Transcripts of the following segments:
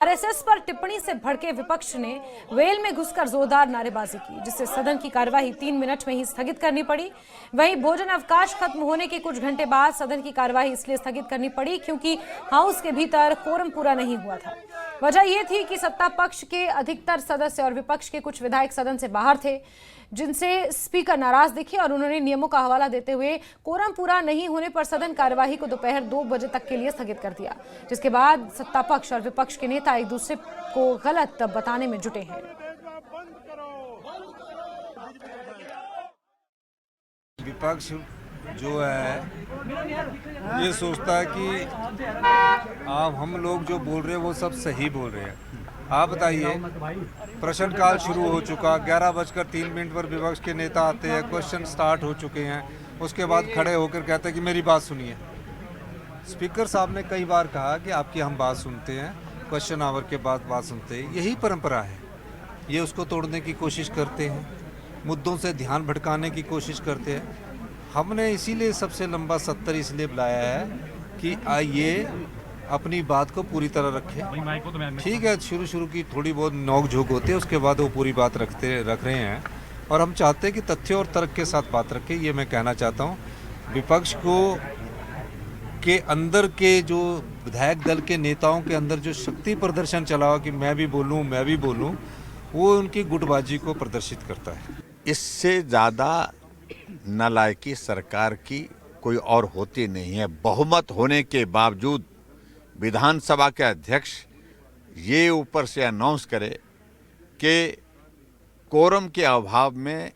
RSS पर टिप्पणी से भड़के विपक्ष ने वेल में घुसकर जोरदार नारेबाजी की, जिससे सदन की कार्यवाही 3 मिनट में ही स्थगित करनी पड़ी। वहीं भोजन अवकाश खत्म होने के कुछ घंटे बाद सदन की कार्यवाही इसलिए स्थगित करनी पड़ी क्योंकि हाउस के भीतर कोरम पूरा नहीं हुआ था। वजह यह थी कि सत्ता पक्ष के अधिकतर सदस्य और विपक्ष के कुछ विधायक सदन से बाहर थे, जिनसे स्पीकर नाराज दिखे और उन्होंने नियमों का हवाला देते हुए कोरम पूरा नहीं होने पर सदन कार्यवाही को दोपहर 2 बजे तक के लिए स्थगित कर दिया, जिसके बाद सत्ता पक्ष और विपक्ष के नेता एक दूसरे को गलत बताने में जुटे हैं। विपक्ष जो है ये सोचता है कि आप हम लोग जो बोल रहे हैं वो सब सही बोल रहे हैं। आप बताइए, प्रश्नकाल शुरू हो चुका, 11:03 पर विपक्ष के नेता आते हैं, क्वेश्चन स्टार्ट हो चुके हैं, उसके बाद खड़े होकर कहते हैं कि मेरी बात सुनिए। स्पीकर साहब ने कई बार कहा कि आपकी हम बात सुनते हैं, क्वेश्चन आवर के बाद बात सुनते हैं। यही परंपरा है, ये उसको तोड़ने की कोशिश करते हैं, मुद्दों से ध्यान भटकाने की कोशिश करते हैं। हमने इसीलिए सबसे लंबा 70 इसलिए बुलाया है कि आइए अपनी बात को पूरी तरह रखें। ठीक है, शुरू की थोड़ी बहुत नोक झोंक होती है, उसके बाद वो पूरी बात रख रहे हैं और हम चाहते हैं कि तथ्य और तर्क के साथ बात रखें। ये मैं कहना चाहता हूँ। विपक्ष को के अंदर के जो विधायक दल के नेताओं के अंदर जो शक्ति प्रदर्शन चला हुआ कि मैं भी बोलूँ, वो उनकी गुटबाजी को प्रदर्शित करता है। इससे ज़्यादा नालायकी सरकार की कोई और होती नहीं है। बहुमत होने के बावजूद विधानसभा के अध्यक्ष ये ऊपर से अनाउंस करे कि कोरम के अभाव में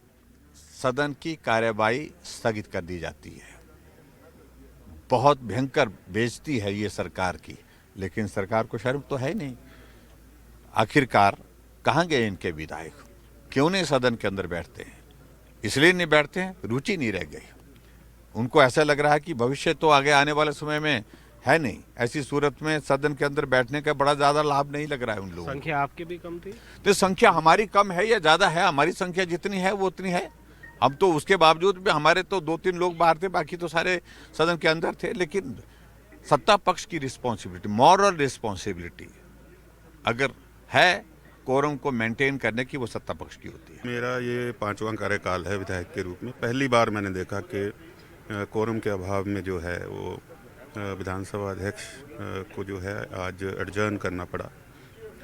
सदन की कार्यवाही स्थगित कर दी जाती है। बहुत भयंकर बेइज्जती है ये सरकार की, लेकिन सरकार को शर्म तो है नहीं। आखिरकार कहाँ गए इनके विधायक? क्यों नहीं सदन के अंदर बैठते हैं? इसलिए नहीं बैठते हैं, रुचि नहीं रह गई। उनको ऐसा लग रहा है कि भविष्य तो आगे आने वाले समय में है नहीं। ऐसी सूरत में सदन के अंदर बैठने का बड़ा ज्यादा लाभ नहीं लग रहा है उन लोगों को। संख्या आपकी भी कम थी, तो संख्या हमारी कम है या ज्यादा है? हमारी संख्या जितनी है वो उतनी है। हम तो उसके बावजूद भी हमारे तो 2-3 लोग बाहर थे, बाकी तो सारे सदन के अंदर थे। लेकिन सत्ता पक्ष की रिस्पॉन्सिबिलिटी, मॉरल रिस्पॉन्सिबिलिटी अगर है कोरम को मेंटेन करने की, वो सत्ता पक्ष की होती है। मेरा ये 5वां कार्यकाल है विधायक के रूप में। पहली बार मैंने देखा कि कोरम के अभाव में जो है वो विधानसभा अध्यक्ष को जो है आज एडजर्न करना पड़ा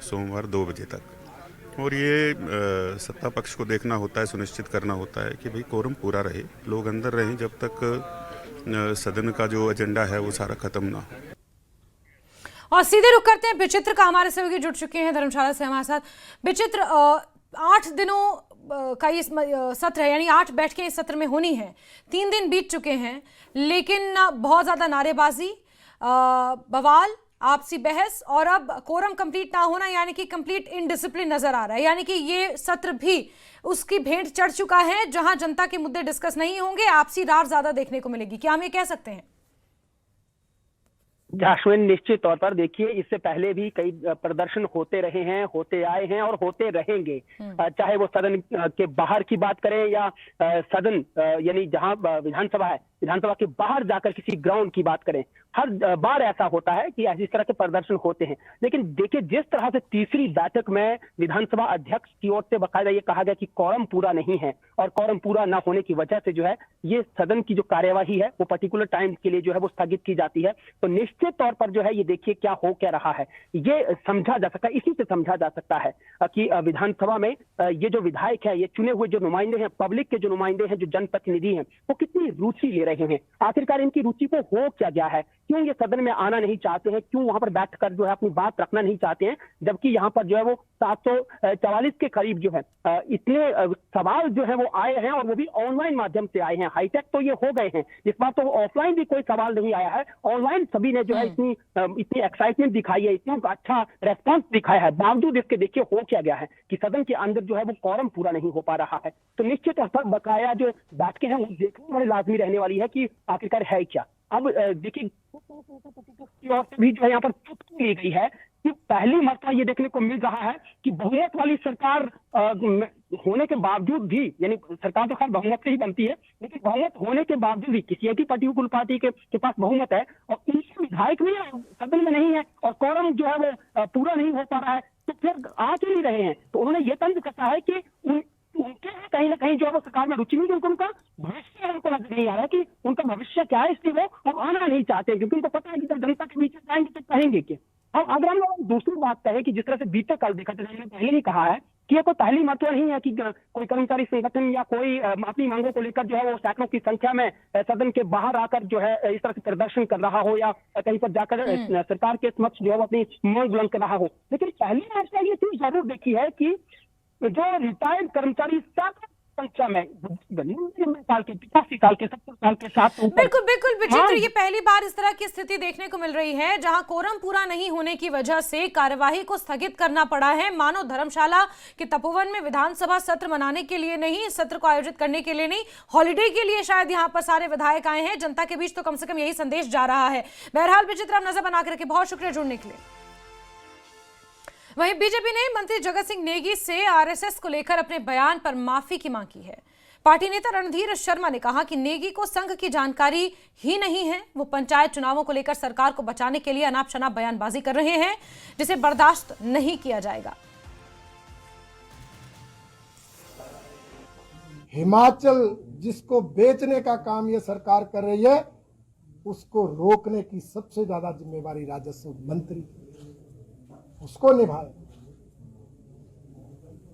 सोमवार 2 बजे तक। और ये सत्ता पक्ष को देखना होता है, सुनिश्चित करना होता है कि भाई कोरम पूरा रहे, लोग अंदर रहें जब तक सदन का जो एजेंडा है वो सारा खत्म ना हो। और सीधे रुख करते हैं विचित्र का। हमारे सहयोगी जुड़ चुके हैं धर्मशाला से हमारे साथ। विचित्र, 8 दिनों का ये सत्र है, यानी 8 बैठकें इस सत्र में होनी है। 3 दिन बीत चुके हैं, लेकिन बहुत ज्यादा नारेबाजी, बवाल, आपसी बहस और अब कोरम कंप्लीट ना होना, यानी कि कंप्लीट इनडिसिप्लिन नजर आ रहा है। यानी कि ये सत्र भी उसकी भेंट चढ़ चुका है, जहां जनता के मुद्दे डिस्कस नहीं होंगे, आपसी रार ज्यादा देखने को मिलेगी। क्या हम ये कह सकते हैं? अश्विन, निश्चित तौर पर देखिए, इससे पहले भी कई प्रदर्शन होते रहे हैं, होते आए हैं और होते रहेंगे। चाहे वो सदन के बाहर की बात करें या सदन यानी जहां विधानसभा है, विधानसभा के बाहर जाकर किसी ग्राउंड की बात करें, हर बार ऐसा होता है कि इस तरह के प्रदर्शन होते हैं। लेकिन देखिए, जिस तरह से तीसरी बैठक में विधानसभा अध्यक्ष की ओर से बाकायदा ये कहा गया कि कोरम पूरा नहीं है और कोरम पूरा ना होने की वजह से जो है ये सदन की जो कार्यवाही है वो पर्टिकुलर टाइम के लिए जो है वो स्थगित की जाती है। तो निश्चित तौर पर जो है ये देखिए क्या हो क्या रहा है, ये समझा जा सकता है, इसी से समझा जा सकता है कि विधानसभा में ये जो विधायक है, ये चुने हुए जो नुमाइंदे हैं, पब्लिक के जो नुमाइंदे हैं, जो जनप्रतिनिधि हैं, वो कितनी रुचि ले रहे हैं। आखिरकार इनकी रुचि को हो क्या गया है? क्यों ये सदन में आना नहीं चाहते हैं? क्यों वहां पर बैठकर जो है अपनी बात रखना नहीं चाहते हैं? जबकि यहाँ पर जो है वो 744 के करीब जो है इतने सवाल जो है वो आए हैं और वो भी ऑनलाइन माध्यम से आए हैं। हाईटेक तो ये हो गए हैं, इस बार तो ऑफलाइन भी कोई सवाल नहीं आया है। ऑनलाइन सभी ने जो है इतनी एक्साइटमेंट दिखाई है, इतना अच्छा रेस्पॉन्स दिखाया है। बावजूद इसके देखिए हो क्या गया है कि सदन के अंदर जो है वो कोरम पूरा नहीं हो पा रहा है। तो निश्चित तौर पर बकाया जो बैठकें हैं वो देखने वाली लाजमी रहने वाली है कि आखिरकार है क्या। अब देखिए, की ओर से भी जो है यहाँ पर चुप्पी ली गई है कि पहली मरतबा ये देखने को मिल रहा है कि बहुमत वाली सरकार होने के बावजूद भी, यानी सरकार तो खैर बहुमत से ही बनती है, लेकिन बहुमत होने के बावजूद भी किसी एक ही पार्टी पार्टी के पास बहुमत है और उनके विधायक भी सदन में नहीं है और कोरम जो है वो पूरा नहीं हो पा रहा है, तो फिर आ क्यों नहीं रहे हैं? तो उन्होंने ये तंज कसा है कि उनके कहीं ना कहीं जो है वो सरकार में रुचि नहीं, क्योंकि उनका भविष्य उनको नजर नहीं आ रहा है कि उनका भविष्य क्या है, इसलिए वो आना नहीं चाहते, क्योंकि उनको पता है कि जब जनता के बीच जाएंगे तो कहेंगे कि। और अगर हम लोग दूसरी बात कहें कि जिस तरह से बीते कल देखा था, मैंने पहले ही कहा है कि ये कोई पहली मरतबा नहीं है कि कोई कर्मचारी संगठन या कोई अपनी मांगों को लेकर जो है वो सैकड़ों की संख्या में सदन के बाहर आकर जो है इस तरह से प्रदर्शन कर रहा हो या कहीं पर जाकर सरकार के समक्ष जो है वो अपनी मांग बुलंद कर रहा हो। लेकिन पहली मरतबा ये चीज जरूर देखी है कि जो रिटायर्ड कर्मचारी संख्या में साल के 85 साल के 70 साल के साथ बिल्कुल बिल्कुल विचित्र, ये पहली बार इस तरह की स्थिति देखने को मिल रही है जहां कोरम पूरा नहीं होने की वजह से कार्यवाही को स्थगित करना पड़ा है। मानो धर्मशाला के तपोवन में विधानसभा सत्र मनाने के लिए नहीं, सत्र को आयोजित करने के लिए नहीं, हॉलिडे के लिए शायद यहां पर सारे विधायक आए हैं। जनता के बीच तो कम से कम यही संदेश जा रहा है। बहरहाल विचित्र, आप नजर बना करके बहुत शुक्रिया जुड़ने के लिए। वहीं बीजेपी ने मंत्री जगत सिंह नेगी से आरएसएस को लेकर अपने बयान पर माफी की मांग की है। पार्टी नेता रणधीर शर्मा ने कहा कि नेगी को संघ की जानकारी ही नहीं है, वो पंचायत चुनावों को लेकर सरकार को बचाने के लिए अनाप शनाप बयानबाजी कर रहे हैं, जिसे बर्दाश्त नहीं किया जाएगा। हिमाचल जिसको बेचने का काम ये सरकार कर रही है, उसको रोकने की सबसे ज्यादा जिम्मेवारी राजस्व मंत्री, उसको निभाए।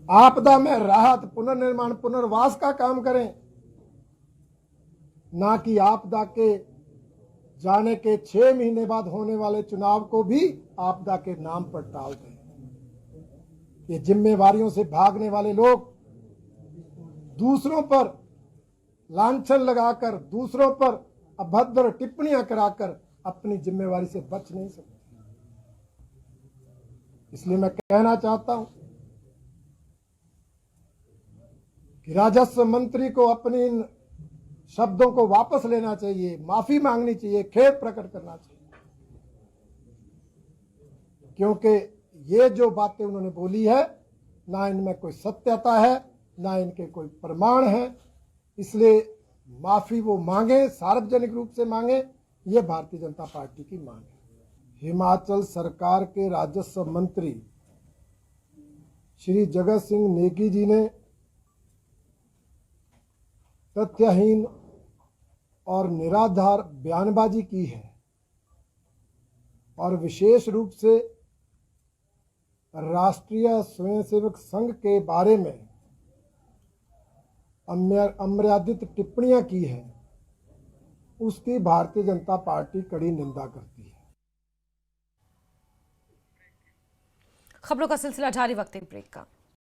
आपदा में राहत, पुनर्निर्माण, पुनर्वास का काम करें, ना कि आपदा के जाने के 6 महीने बाद होने वाले चुनाव को भी आपदा के नाम पर टाल दें। ये जिम्मेवारियों से भागने वाले लोग दूसरों पर लांछन लगाकर, दूसरों पर अभद्र टिप्पणियां कराकर अपनी जिम्मेवारी से बच नहीं सकते। इसलिए मैं कहना चाहता हूं कि राजस्व मंत्री को अपने इन शब्दों को वापस लेना चाहिए, माफी मांगनी चाहिए, खेद प्रकट करना चाहिए, क्योंकि ये जो बातें उन्होंने बोली है, ना इनमें कोई सत्यता है, ना इनके कोई प्रमाण है। इसलिए माफी वो मांगे, सार्वजनिक रूप से मांगे, ये भारतीय जनता पार्टी की मांग है। हिमाचल सरकार के राजस्व मंत्री श्री जगत सिंह नेगी जी ने तथ्यहीन और निराधार बयानबाजी की है और विशेष रूप से राष्ट्रीय स्वयंसेवक संघ के बारे में अमर्यादित टिप्पणियां की है, उसकी भारतीय जनता पार्टी कड़ी निंदा करती है। खबरों का सिलसिला जारी, वक्त एक ब्रेक का।